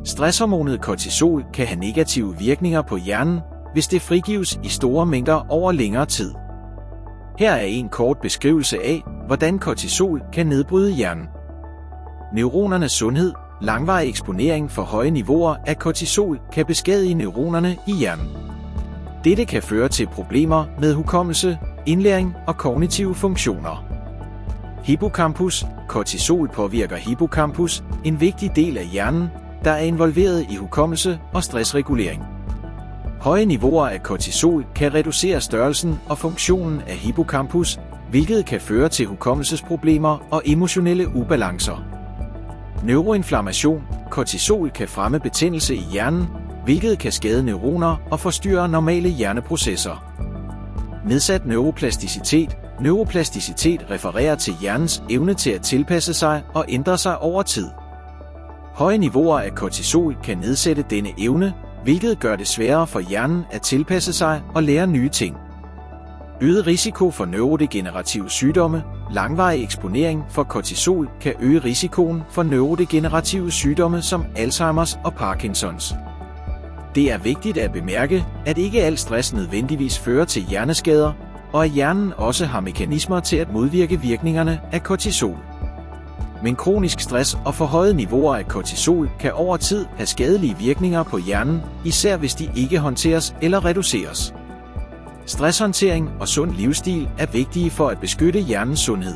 Stresshormonet kortisol kan have negative virkninger på hjernen, hvis det frigives i store mængder over længere tid. Her er en kort beskrivelse af, hvordan kortisol kan nedbryde hjernen. Neuronernes sundhed. Langvarig eksponering for høje niveauer af kortisol kan beskadige neuronerne i hjernen. Dette kan føre til problemer med hukommelse, indlæring og kognitive funktioner. Hippocampus. Kortisol påvirker hippocampus, en vigtig del af hjernen, der er involveret i hukommelse og stressregulering. Høje niveauer af kortisol kan reducere størrelsen og funktionen af hippocampus, hvilket kan føre til hukommelsesproblemer og emotionelle ubalancer. Neuroinflammation. Kortisol kan fremme betændelse i hjernen, hvilket kan skade neuroner og forstyrre normale hjerneprocesser. Nedsat neuroplasticitet. Neuroplasticitet refererer til hjernens evne til at tilpasse sig og ændre sig over tid. Høje niveauer af kortisol kan nedsætte denne evne, hvilket gør det sværere for hjernen at tilpasse sig og lære nye ting. Øget risiko for neurodegenerative sygdomme. Langvarig eksponering for kortisol kan øge risikoen for neurodegenerative sygdomme som Alzheimers og Parkinsons. Det er vigtigt at bemærke, at ikke al stress nødvendigvis fører til hjerneskader, og at hjernen også har mekanismer til at modvirke virkningerne af kortisol. Men kronisk stress og forhøjede niveauer af kortisol kan over tid have skadelige virkninger på hjernen, især hvis de ikke håndteres eller reduceres. Stresshåndtering og sund livsstil er vigtige for at beskytte hjernens sundhed.